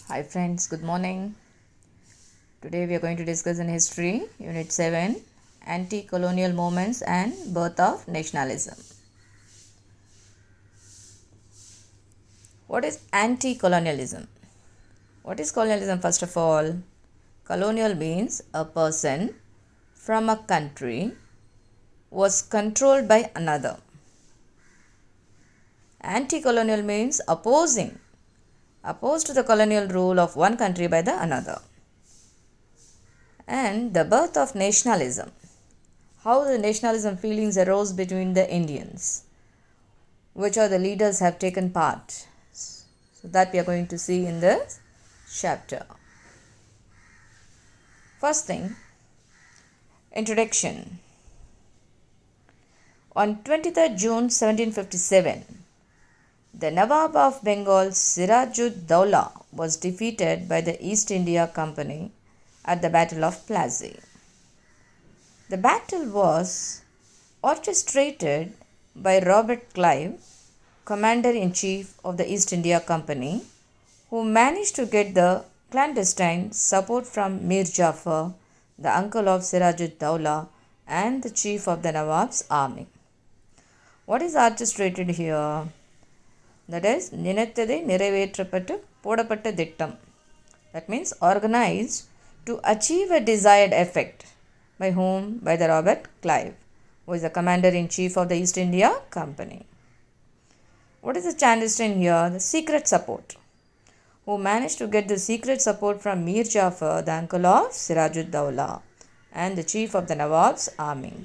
Hi friends, good morning. Today we are going to discuss in history, unit 7, anti-colonial movements and birth of nationalism. What is anti-colonialism? What is colonialism first of all? Colonial means a person from a country was controlled by another. Anti-colonial means opposed to the colonial rule of one country by the another. And the birth of nationalism. How the nationalism feelings arose between the Indians. Which are the leaders have taken part. So that we are going to see in this chapter. First thing, introduction. On 23rd June 1757, the Nawab of Bengal Sirajud-Dowlah was defeated by the East India Company at the Battle of Plassey. The battle was orchestrated by Robert Clive, Commander-in-Chief of the East India Company, who managed to get the clandestine support from Mir Jafar, the uncle of Sirajud-Dowlah and the chief of the Nawab's army. What is orchestrated here? That is, நினைத்ததை நிறைவேற்றப்பட்டு போடப்பட்ட திட்டம். That means organized to achieve a desired effect. By whom? By the Robert Clive, who is the commander-in-chief of the East India Company. What is the clandestine here? The secret support. Who managed to get the secret support from Mir Jafar, the uncle of Sirajud-Dowlah and the chief of the Nawab's army.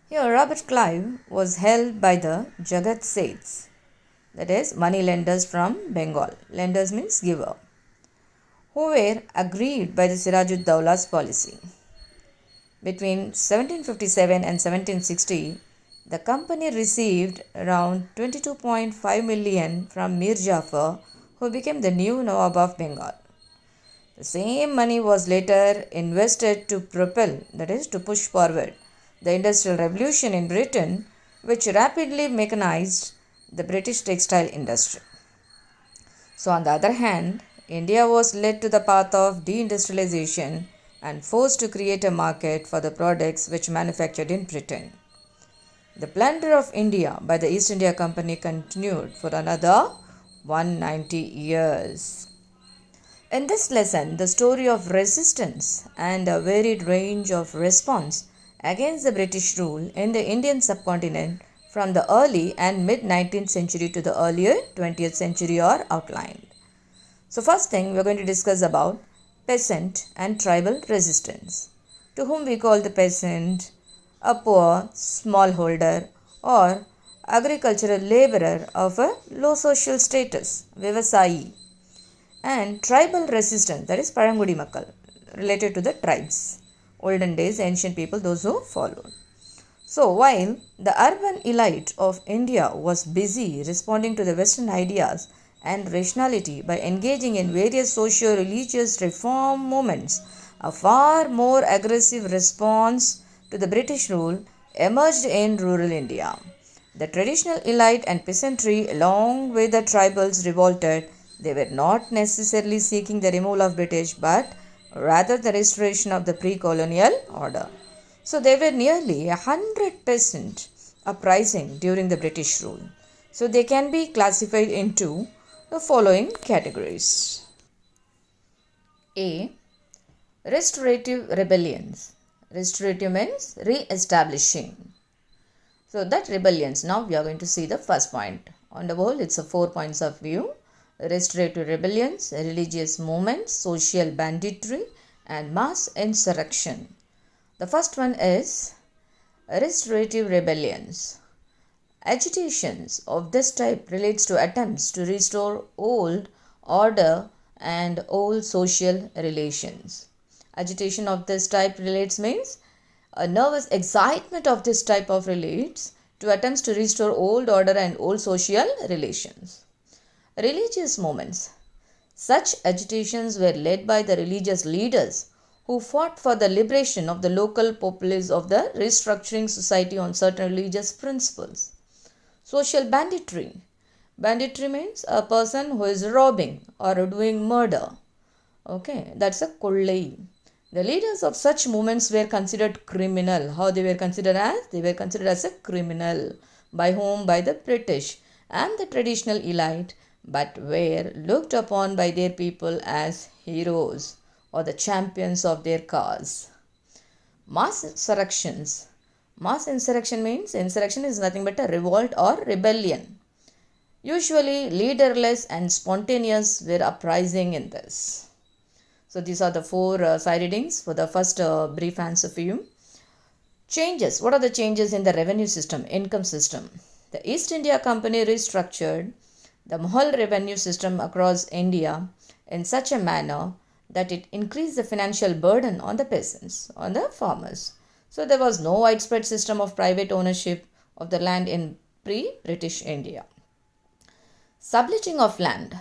Here Robert Clive was held by the Jagat Seths, that is money lenders from Bengal. Lenders means giver, who were aggrieved by the Sirajud-Dowlah's policy. Between 1757 and 1760, the company received around 22.5 million from Mir Jafar, who became the new Nawab of Bengal. The same money was later invested to propel, that is to push forward, the Industrial Revolution in Britain, which rapidly mechanized the British textile industry. So on the other hand, India was led to the path of deindustrialization and forced to create a market for the products which manufactured in Britain. The plunder of India by the East India Company continued for another 190 years. In this lesson, the story of resistance and a varied range of response against the British rule in the Indian subcontinent from the early and mid-19th century to the earlier 20th century are outlined. So first thing we are going to discuss about peasant and tribal resistance. To whom we call the peasant a poor smallholder or agricultural laborer of a low social status, Vivasayi. And tribal resistance, that is Parangudi Makkal, related to the tribes. Olden days, ancient people, those who followed. So while the urban elite of India was busy responding to the Western ideas and rationality by engaging in various socio-religious reform movements, a far more aggressive response to the British rule emerged in rural India. The traditional elite and peasantry, along with the tribals, revolted. They were not necessarily seeking the removal of British, but rather the restoration of the pre-colonial order. So there were nearly 100 peasant uprising during the British rule. So they can be classified into the following categories. A. Restorative rebellions. Restorative means re-establishing. So that rebellions. Now we are going to see the first point. On the whole, it's a 4 points of view. Restorative rebellions, religious movements, social banditry and mass insurrection. The first one is restorative rebellions. Agitations of this type relates to attempts to restore old order and old social relations. Agitation of this type relates means a nervous excitement of this type of relates to attempts to restore old order and old social relations. Religious movements. Such agitations were led by the religious leaders who fought for the liberation of the local populace of the restructuring society on certain religious principles. Social banditry Banditry means a person who is robbing or doing murder. Okay, that's a kollai. The leaders of such movements were considered criminal. How they were considered as? They were considered as a criminal. By whom? By the British and the traditional elite, but were looked upon by their people as heroes or the champions of their cause. Mass insurrections. Mass insurrection means insurrection is nothing but a revolt or rebellion. Usually leaderless and spontaneous were uprising in this. So these are the four side readings for the first brief answer for you. Changes. What are the changes in the revenue system, income system? The East India Company restructured the whole revenue system across India in such a manner that it increased the financial burden on the peasants, on the farmers. So there was no widespread system of private ownership of the land in pre-British India. Subletting of land.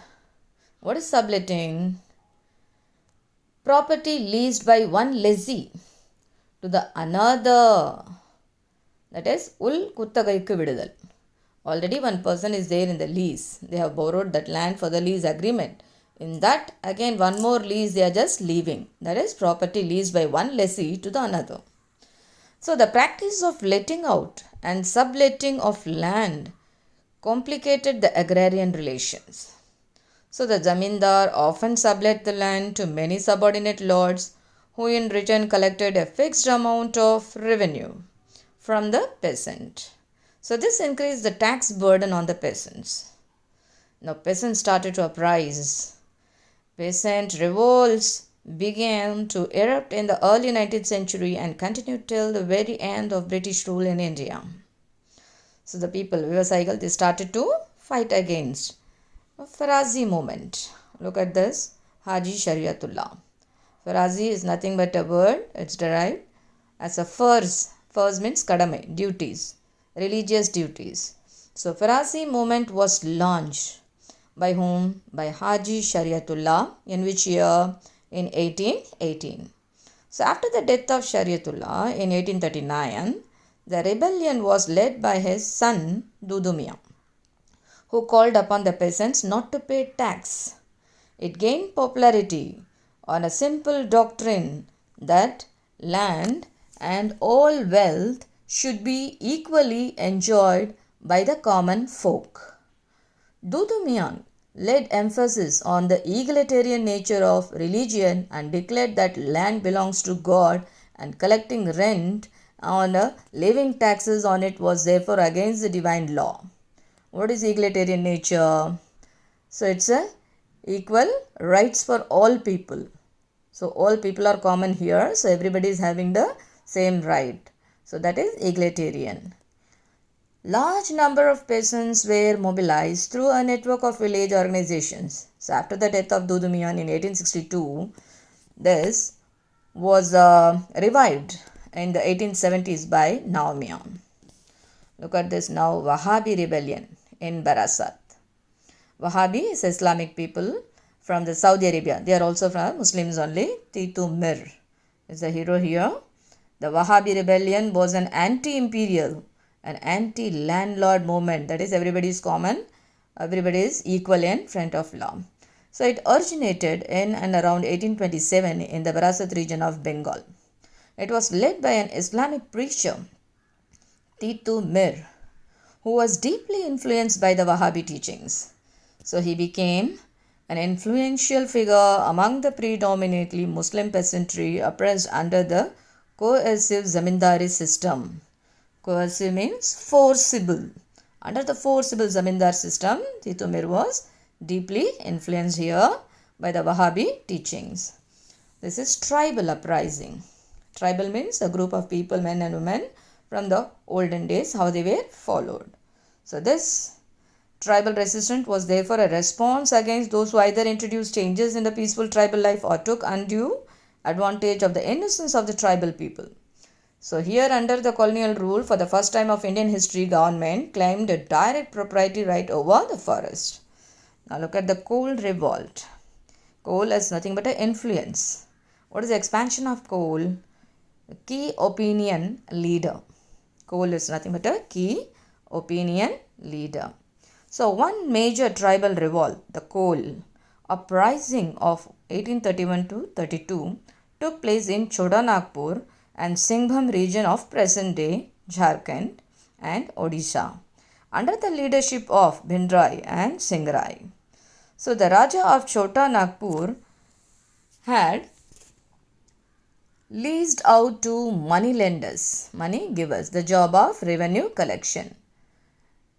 What is subletting? Property leased by one lessee to the another. That is ul kuttagaikku vidudal. Already one person is there in the lease. They have borrowed that land for the lease agreement. In that, again one more lease they are just leaving. That is property leased by one lessee to the another. So the practice of letting out and subletting of land complicated the agrarian relations. So the zamindar often sublet the land to many subordinate lords who in return collected a fixed amount of revenue from the peasant. So this increased the tax burden on the peasants. Now peasants started to uprise. Peasant revolts began to erupt in the early 19th century and continued till the very end of British rule in India. So the people, Vivasaigal, they started to fight against Farazi movement. Look at this. Haji Shariatullah. Farazi is nothing but a word. It's derived as a farz. Farz means kadame, duties, religious duties. So Farazi movement was launched by whom? By Haji Shariatullah. In which year? In 1818. So after the death of Shariatullah in 1839, the rebellion was led by his son Dudu Mian, who called upon the peasants not to pay tax. It gained popularity on a simple doctrine that land and all wealth should be equally enjoyed by the common folk. Dudu Mian laid emphasis on the egalitarian nature of religion and declared that land belongs to God and collecting rent on living taxes on it was therefore against the divine law. What is egalitarian nature? So it's a equal rights for all people. So all people are common here. So everybody is having the same right. So that is egalitarian. Large number of peasants were mobilized through a network of village organizations. So after the death of Dudu Mian in 1862, this was revived in the 1870s by Nau Mian. Look at this now, Wahhabi rebellion in Barasat. Wahhabi is Islamic people from the Saudi Arabia. They are also from Muslims only. Titu Mir is the hero here. The Wahhabi rebellion was an anti-imperial, an anti-landlord movement. That is, everybody is common, everybody is equal in front of law. So it originated in and around 1827 in the Barasat region of Bengal. It was led by an Islamic preacher, Titu Mir, who was deeply influenced by the Wahhabi teachings. So he became an influential figure among the predominantly Muslim peasantry oppressed under the coercive zamindari system. Coercive means forcible. Under the forcible zamindar system, Titu Mir was deeply influenced here by the Wahhabi teachings. This is tribal uprising. Tribal means a group of people, men and women from the olden days, how they were followed. So this tribal resistance was therefore a response against those who either introduced changes in the peaceful tribal life or took undue advantage of the innocence of the tribal people. So here under the colonial rule, for the first time of Indian history, government claimed a direct proprietary right over the forest. Now look at the coal revolt. Coal is nothing but an influence. What is the expansion of coal? A key opinion leader. Coal is nothing but a key opinion leader. So one major tribal revolt, the Kol uprising of 1831 to 32, took place in Chotanagpur and Singhbhum region of present-day Jharkhand and Odisha under the leadership of Bhindrai and Singrai. So the Raja of Chotanagpur had leased out to money lenders, money givers, the job of revenue collection.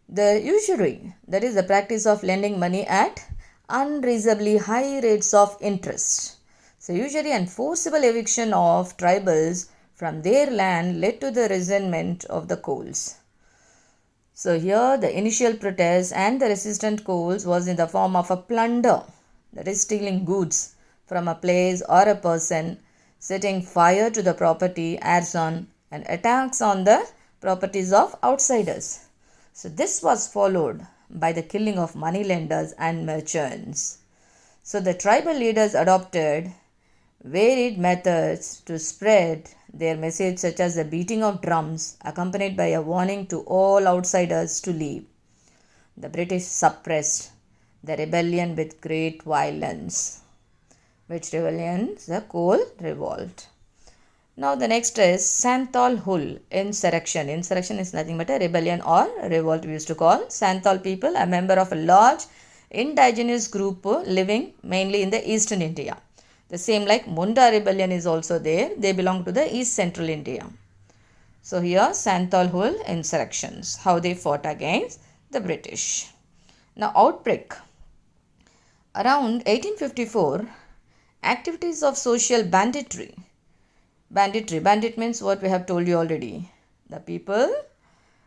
The usury, that is the practice of lending money at unreasonably high rates of interest. So usury and forcible eviction of tribals from their land led to the resentment of the Kols. So here the initial protest and the resistant Kols was in the form of a plunder, that is stealing goods from a place or a person, setting fire to the property, arson, and attacks on the properties of outsiders. So this was followed by the killing of moneylenders and merchants. So the tribal leaders adopted varied methods to spread their message, such as the beating of drums accompanied by a warning to all outsiders to leave. The British suppressed the rebellion with great violence. Which rebellion? The Kol Revolt. Now the next is Santhal Hul insurrection. Insurrection is nothing but a rebellion or revolt we used to call. Santhal people, a member of a large indigenous group living mainly in the eastern India. The same like Munda rebellion is also there. They belong to the east central India. So here Santhal Hul insurrections, how they fought against the British. Now outbreak. Around 1854, activities of social banditry. Bandit means what we have told you already. The people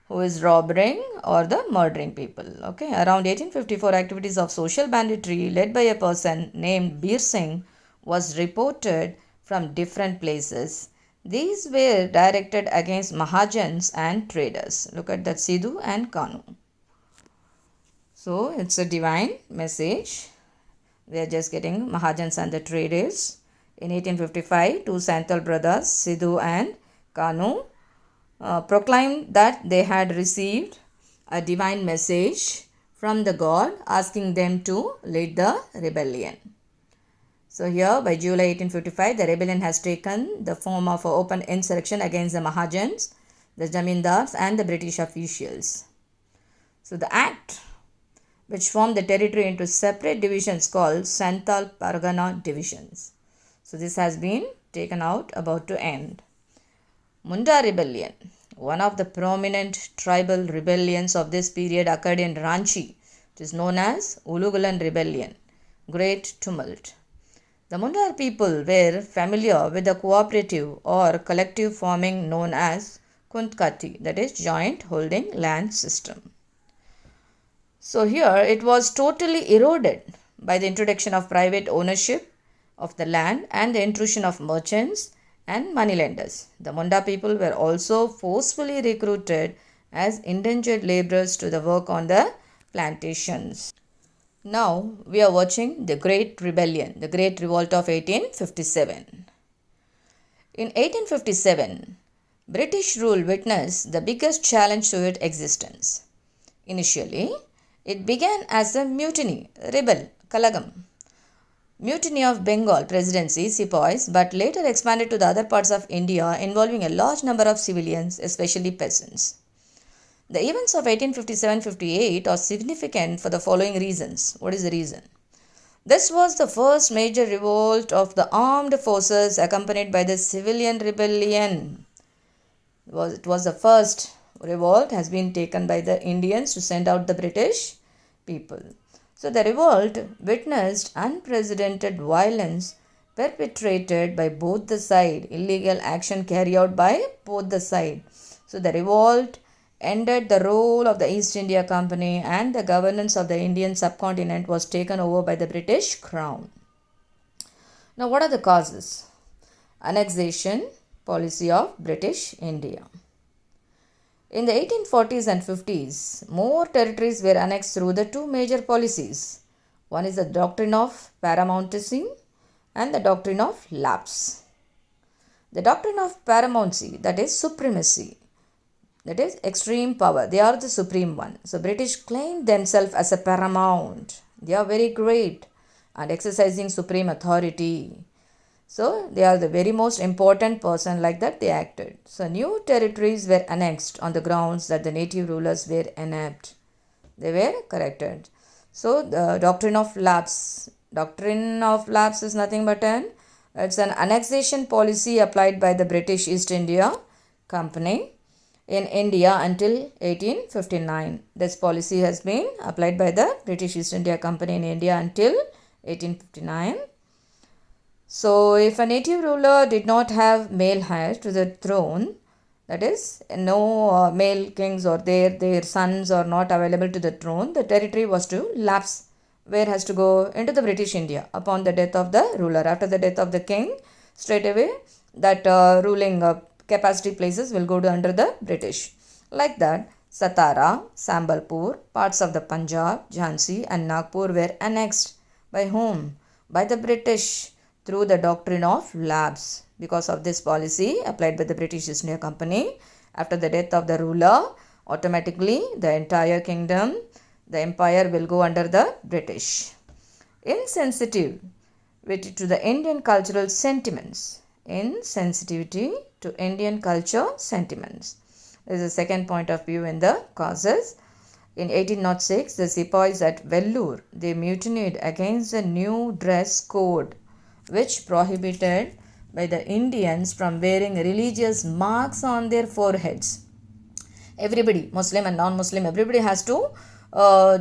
who is robbing or the murdering people. Okay. Around 1854, activities of social banditry led by a person named Bir Singh was reported from different places. These were directed against Mahajans and traders. Look at that, Sidhu and Kanu. So it's a divine message. They are just getting Mahajans and the traders. In 1855, two Santhal brothers, Sidhu and Kanu, proclaimed that they had received a divine message from the God asking them to lead the rebellion. So here by July 1855, the rebellion has taken the form of an open insurrection against the Mahajans, the Jamindars and the British officials. So the act which formed the territory into separate divisions called Santhal Pargana divisions. So this has been taken out, about to end. Munda rebellion, one of the prominent tribal rebellions of this period occurred in Ranchi. It is known as Ulugulan rebellion, great tumult. The Mundar people were familiar with the cooperative or collective farming known as Kuntkati, that is joint holding land system. So here it was totally eroded by the introduction of private ownership of the land and the intrusion of merchants and moneylenders. The Munda people were also forcefully recruited as indentured laborers to the work on the plantations. Now we are watching the Great Rebellion, the Great Revolt of 1857. In 1857, British rule witnessed the biggest challenge to its existence. Initially, it began as a mutiny, rebel, Kalagam. Mutiny of Bengal Presidency, sepoys, but later expanded to the other parts of India, involving a large number of civilians, especially peasants. The events of 1857-58 are significant for the following reasons. What is the reason? This was the first major revolt of the armed forces accompanied by the civilian rebellion. It was the first revolt has been taken by the Indians to send out the British people. So the revolt witnessed unprecedented violence perpetrated by both the sides, illegal action carried out by both the sides. So the revolt ended the role of the East India Company and the governance of the Indian subcontinent was taken over by the British Crown. Now what are the causes? Annexation policy of British India. In the 1840s and 50s, more territories were annexed through the two major policies. One is the doctrine of paramountcy and the doctrine of lapse. The doctrine of paramountcy, that is supremacy, that is extreme power. They are the supreme one. So British claim themselves as a paramount. They are very great and exercising supreme authority. So they are the very most important person, like that they acted. So new territories were annexed on the grounds that the native rulers were inept. They were corrected. So the doctrine of lapse. Doctrine of lapse is nothing but it's an annexation policy applied by the British East India Company in India until 1859. This policy has been applied by the British East India Company in India until 1859. So, if a native ruler did not have male heir to the throne, that is, no male kings or their sons are not available to the throne, the territory was to lapse, where has to go into the British India upon the death of the ruler. After the death of the king, straight away that ruling capacity places will go to under the British. Like that, Satara, Sambalpur, parts of the Punjab, Jhansi and Nagpur were annexed. By whom? By the British through the doctrine of lapse. Because of this policy applied by the British East India Company, after the death of the ruler, automatically the entire kingdom, the empire will go under the British. Insensitive to the Indian cultural sentiments. Insensitivity to Indian culture sentiments. This is the second point of view in the causes. In 1806, the sepoys at Vellore, they mutinied against the new dress code, which prohibited by the Indians from wearing religious marks on their foreheads. Everybody, Muslim and non-Muslim, everybody has to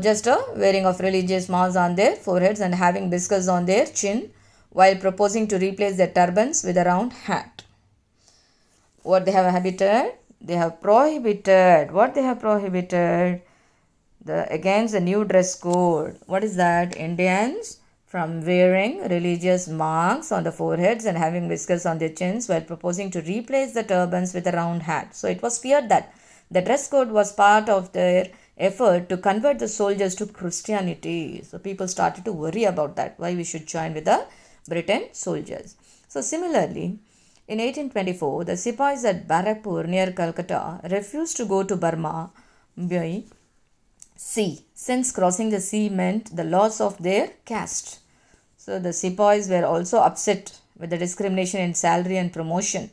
just wearing of religious marks on their foreheads and having whiskers on their chin, while proposing to replace their turbans with a round hat. What they have prohibited? They have prohibited. What they have prohibited? Against the new dress code. What is that? Indians from wearing religious marks on the foreheads and having whiskers on their chins, while proposing to replace the turbans with a round hat. So it was feared that the dress code was part of their effort to convert the soldiers to Christianity. So people started to worry about that, why we should join with the Britain soldiers. So similarly, in 1824, the sepoys at Barakpur near Calcutta refused to go to Burma by sea, since crossing the sea meant the loss of their caste. So the sepoys were also upset with the discrimination in salary and promotion.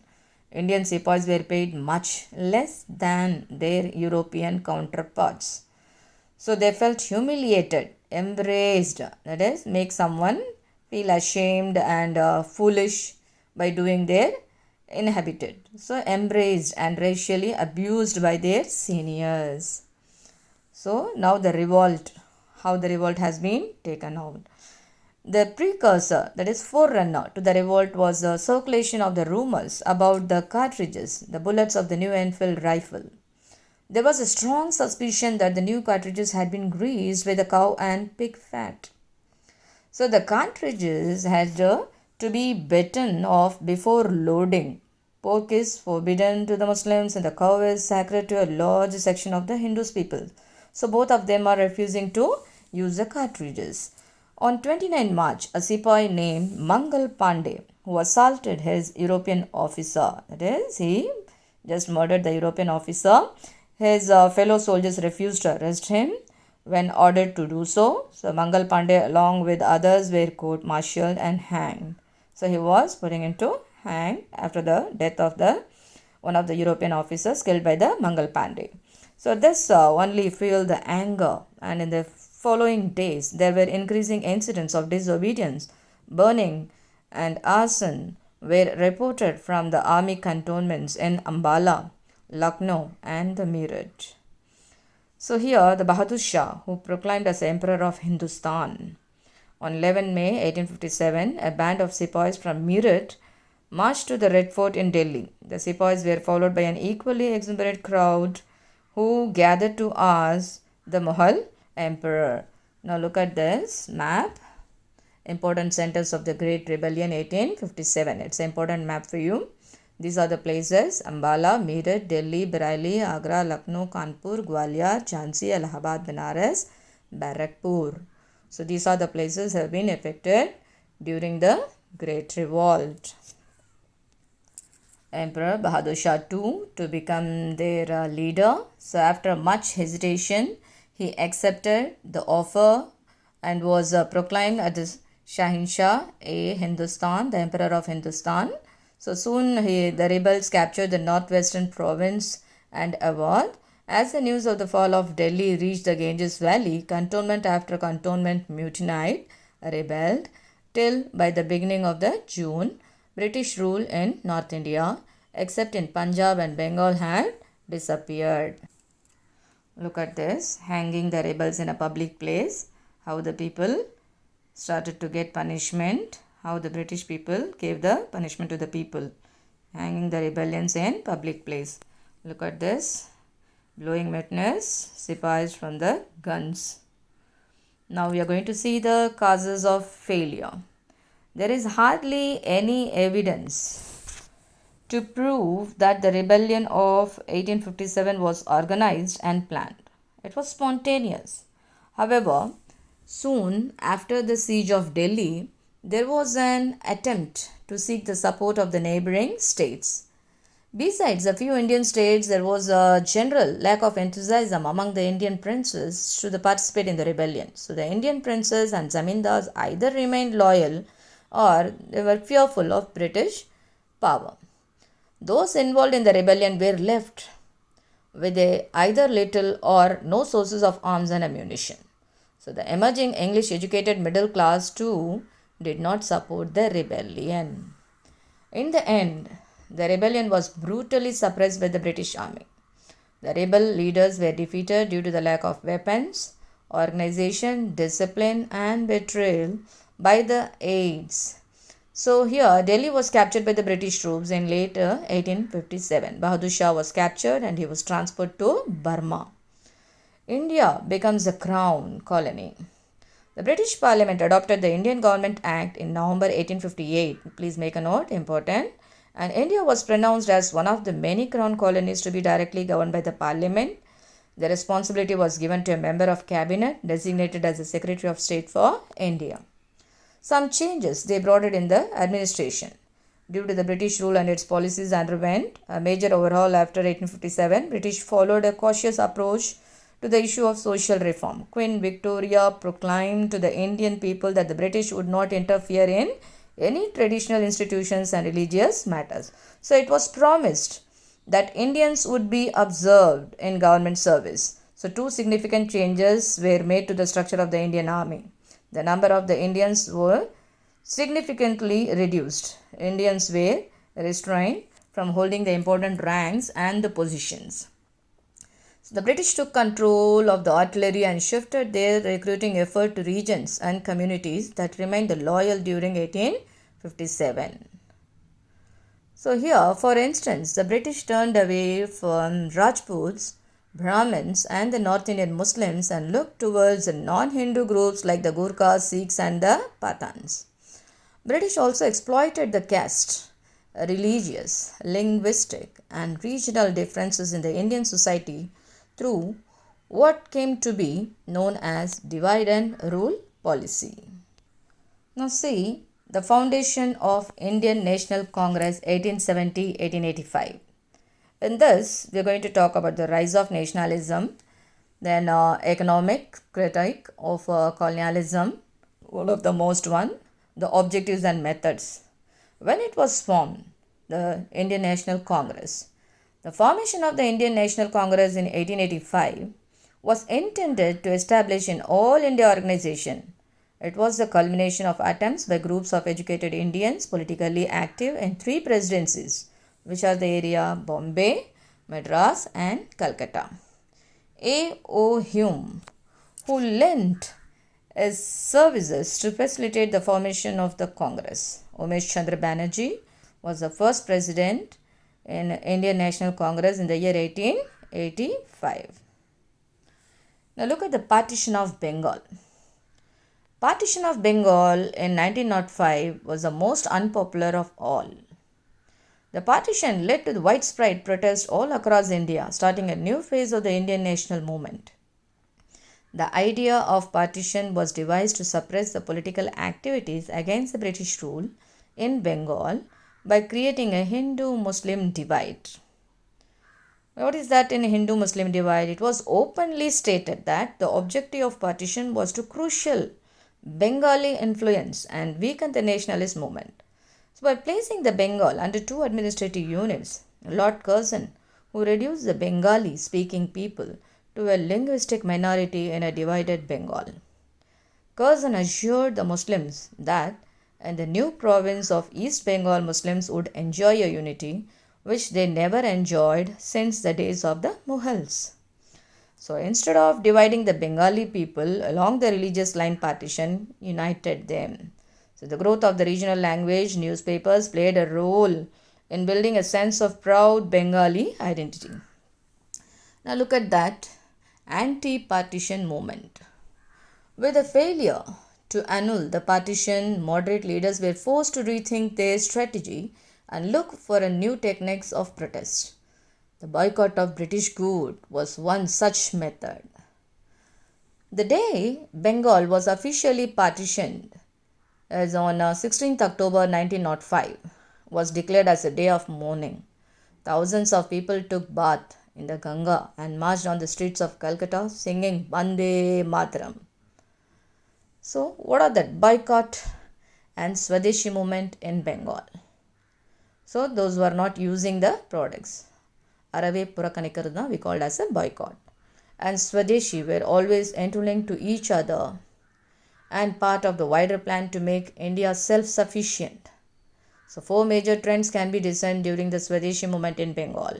Indian sepoys were paid much less than their European counterparts. So they felt humiliated, embraced, that is, make someone feel ashamed and foolish by doing their inhabited. So embraced and racially abused by their seniors. So now the revolt, how the revolt has been taken out. The precursor, that is forerunner to the revolt, was the circulation of the rumors about the cartridges, the bullets of the new Enfield rifle. There was a strong suspicion that the new cartridges had been greased with the cow and pig fat. So the cartridges had to be bitten off before loading. Pork is forbidden to the Muslims and the cow is sacred to a large section of the Hindus people. So both of them are refusing to use the cartridges. On 29 March, a sepoy named Mangal Pandey, who assaulted his European officer, that is, he just murdered the European officer. His fellow soldiers refused to arrest him when ordered to do so. So Mangal Pandey, along with others, were court-martialed and hanged. So he was put into hang after the death of one of the European officers killed by the Mangal Pandey. So this only fueled the anger, and in the following days there were increasing incidents of disobedience, burning and arson were reported from the army cantonments in Ambala, Lucknow and the Meerut. So here the Bahadur Shah, who proclaimed as Emperor of Hindustan. On 11 May 1857, a band of sepoys from Meerut marched to the Red Fort in Delhi. The sepoys were followed by an equally exuberant crowd who gathered to ask the Mughal emperor. Now look at this map. Important centers of the Great Rebellion 1857. It's an important map for you. These are the places: Ambala, Meerut, Delhi, Bareilly, Agra, Lucknow, Kanpur, Gwalior, Jhansi, Allahabad, Banaras, Barakpur. So these are the places that have been affected during the Great Revolt. Emperor Bahadur Shah II to become their leader. So, after much hesitation, he accepted the offer and was proclaimed as the Shahinshah e Hindustan, the Emperor of Hindustan. So, soon the rebels captured the northwestern province and Awadh. As the news of the fall of Delhi reached the Ganges Valley, cantonment after cantonment mutinied, rebelled, till by the beginning of the June, British rule in North India, except in Punjab and Bengal, had disappeared. Look at this, hanging the rebels in a public place, how the people started to get punishment, how the British people gave the punishment to the people, hanging the rebellions in public place. Look at this, blowing witness, sipais from the guns. Now we are going to see the causes of failure. There is hardly any evidence to prove that the rebellion of 1857 was organized and planned. It was spontaneous. However, soon after the siege of Delhi, there was an attempt to seek the support of the neighboring states. Besides a few Indian states, there was a general lack of enthusiasm among the Indian princes to participate in the rebellion. So the Indian princes and zamindars either remained loyal or they were fearful of British power. Those involved in the rebellion were left with either little or no sources of arms and ammunition. So the emerging English educated middle class too did not support the rebellion. In the end, the rebellion was brutally suppressed by the British army. The rebel leaders were defeated due to the lack of weapons, organization, discipline, and betrayal by the aides. So here, Delhi was captured by the British troops in late 1857. Bahadur Shah was captured and he was transferred to Burma. India becomes a crown colony. The British Parliament adopted the Indian Government Act in November 1858. Please make a note, important. And India was pronounced as one of the many crown colonies to be directly governed by the Parliament. The responsibility was given to a member of cabinet designated as the Secretary of State for India. Some changes they brought in the administration. Due to the British rule and its policies underwent a major overhaul after 1857, British followed a cautious approach to the issue of social reform. Queen Victoria proclaimed to the Indian people that the British would not interfere in any traditional institutions and religious matters. So it was promised that Indians would be observed in government service. So two significant changes were made to the structure of the Indian army. The number of the Indians were significantly reduced. Indians were restrained from holding the important ranks and the positions. So the British took control of the artillery and shifted their recruiting effort to regions and communities that remained loyal during 1857. So here, for instance, the British turned away from Rajputs, Brahmins and the North Indian Muslims and looked towards the non-Hindu groups like the Gurkhas, Sikhs and the Pathans. British also exploited the caste, religious, linguistic and regional differences in the Indian society through what came to be known as divide and rule policy. Now see the foundation of Indian National Congress 1870-1885. In this, we are going to talk about the rise of nationalism, then economic critique of colonialism, one of the most one, the objectives and methods. When it was formed, the Indian National Congress. The formation of the Indian National Congress in 1885 was intended to establish an all-India organization. It was the culmination of attempts by groups of educated Indians politically active in three presidencies, which are the area Bombay, Madras and Calcutta. A. O. Hume, who lent his services to facilitate the formation of the Congress. Umesh Chandra Banerjee was the first president in Indian National Congress in the year 1885. Now look at the partition of Bengal. Partition of Bengal in 1905 was the most unpopular of all. The partition led to the widespread protest all across India, starting a new phase of the Indian national movement. The idea of partition was devised to suppress the political activities against the British rule in Bengal by creating a Hindu-Muslim divide. What is that in Hindu-Muslim divide? It was openly stated that the objective of partition was to crucial Bengali influence and weaken the nationalist movement. So by placing the Bengal under two administrative units, Lord Curzon, who reduced the Bengali-speaking people to a linguistic minority in a divided Bengal. Curzon assured the Muslims that in the new province of East Bengal, Muslims would enjoy a unity which they never enjoyed since the days of the Mughals. So instead of dividing the Bengali people along the religious line, partition united them. So the growth of the regional language newspapers played a role in building a sense of proud Bengali identity. Now look at that anti-partition movement. With the failure to annul the partition, moderate leaders were forced to rethink their strategy and look for a new techniques of protest. The boycott of British goods was one such method. The day Bengal was officially partitioned, as on 16th October 1905, was declared as a day of mourning. Thousands of people took bath in the Ganga and marched on the streets of Calcutta singing Bande Mataram. So, what are that boycott and Swadeshi movement in Bengal? So, those were not using the products. Arave Purakanikarna we called as a boycott. And Swadeshi were always interlinked to each other and part of the wider plan to make India self-sufficient. So, four major trends can be discerned during the Swadeshi movement in Bengal.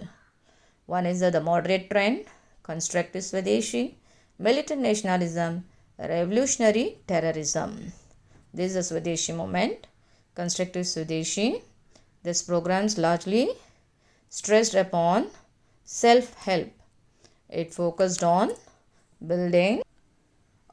One is the moderate trend, constructive Swadeshi, militant nationalism, revolutionary terrorism. This is the Swadeshi movement, constructive Swadeshi. This programs largely stressed upon self-help. It focused on building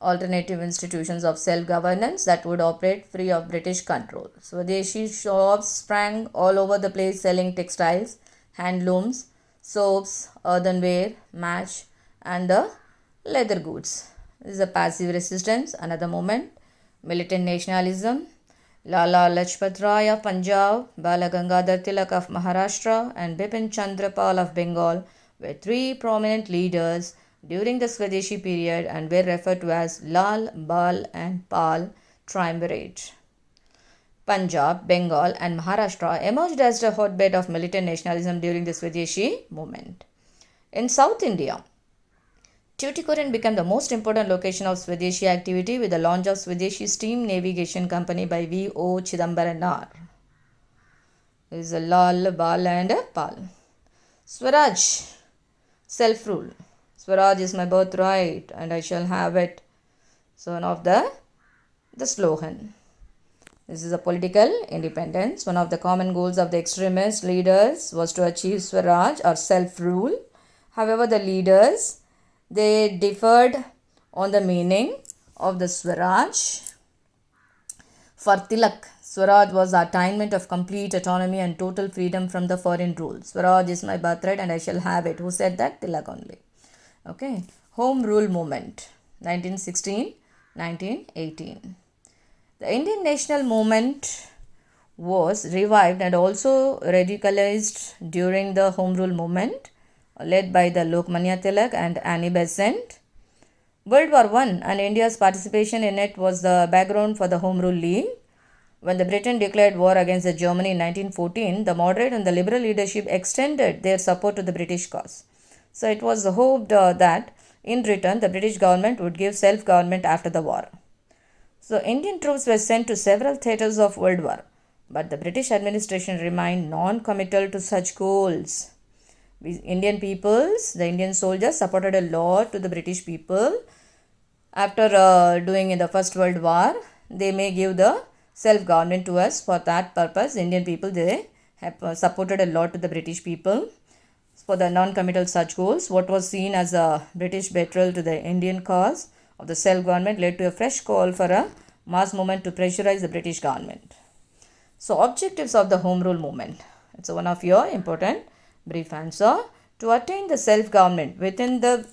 alternative institutions of self-governance that would operate free of British control. Swadeshi shops sprang all over the place selling textiles, handlooms, soaps, earthenware, match and the leather goods. This is a passive resistance, another movement. Militant nationalism. Lala Lajpat Rai of Punjab, Bala Gangadhar Tilak of Maharashtra and Bipin Chandra Pal of Bengal were three prominent leaders during the Swadeshi period and were referred to as Lal, Bal and Pal triumvirate. Punjab, Bengal and Maharashtra emerged as the hotbed of militant nationalism during the Swadeshi movement. In South India, Tuticorin became the most important location of Swadeshi activity with the launch of Swadeshi Steam Navigation Company by V.O. Chidambaram. This is a Lal, Bal and Pal. Swaraj, self-rule. Swaraj is my birthright and I shall have it. So one of the slogan. This is a political independence. One of the common goals of the extremist leaders was to achieve Swaraj or self-rule. However, the leaders they differed on the meaning of the Swaraj. For Tilak, Swaraj was the attainment of complete autonomy and total freedom from the foreign rule. Swaraj is my birthright and I shall have it. Who said that? Tilak only. Okay. Home Rule Movement, 1916-1918. The Indian national movement was revived and also radicalized during the Home Rule movement led by the Lokmanya Tilak and Annie Besant. World War I and India's participation in it was the background for the Home Rule League. When the Britain declared war against the Germany in 1914, the moderate and the liberal leadership extended their support to the British cause. So it was hoped that in return the British government would give self-government after the war. So Indian troops were sent to several theatres of World War, but the British administration remained non-committal to such goals. The Indian soldiers supported a lot to the British people. After doing in the First World War, they may give the self-government to us. For that purpose, Indian people, they have supported a lot to the British people. For the non-committal such goals, what was seen as a British betrayal to the Indian cause of the self-government led to a fresh call for a mass movement to pressurize the British government. So, objectives of the Home Rule movement. It's one of your important brief answer. To attain the self-government within the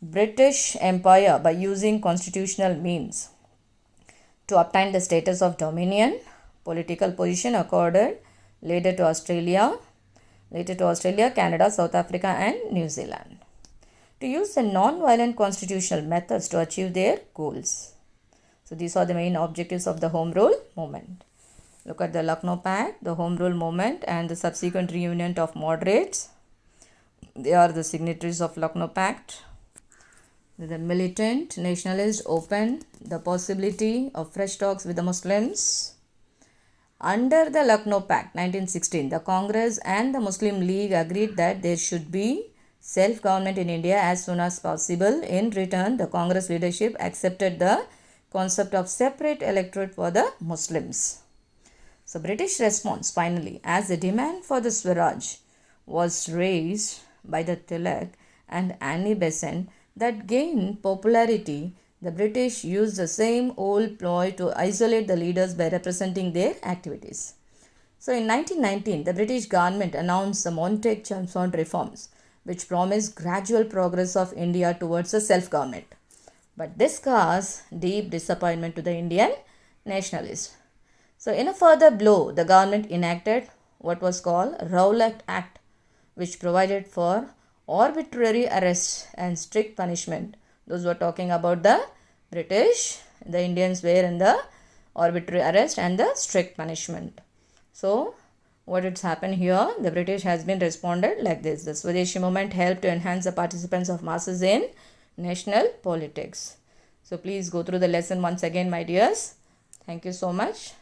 British Empire by using constitutional means. To obtain the status of dominion, political position accorded later to Australia, Canada, South Africa, and New Zealand, to use the non-violent constitutional methods to achieve their goals. So these are the main objectives of the Home Rule movement. Look at the Lucknow Pact, the Home Rule movement, and the subsequent reunion of moderates. They are the signatories of Lucknow Pact. The militant nationalists opened the possibility of fresh talks with the Muslims. Under the Lucknow Pact 1916, the Congress and the Muslim League agreed that there should be self-government in India as soon as possible. In return, the Congress leadership accepted the concept of separate electorate for the Muslims. So British response finally, as the demand for the Swaraj was raised by the Tilak and Annie Besant that gained popularity, the British used the same old ploy to isolate the leaders by representing their activities. So in 1919, the British government announced the Montague-Chelmsford reforms, which promised gradual progress of India towards a self-government. But this caused deep disappointment to the Indian nationalists. So in a further blow, the government enacted what was called Rowlatt Act, which provided for arbitrary arrest and strict punishment. Those were talking about the British. The Indians were in the arbitrary arrest and the strict punishment. So what has happened here? The British has been responded like this. The Swadeshi movement helped to enhance the participants of masses in national politics. So please go through the lesson once again, my dears. Thank you so much.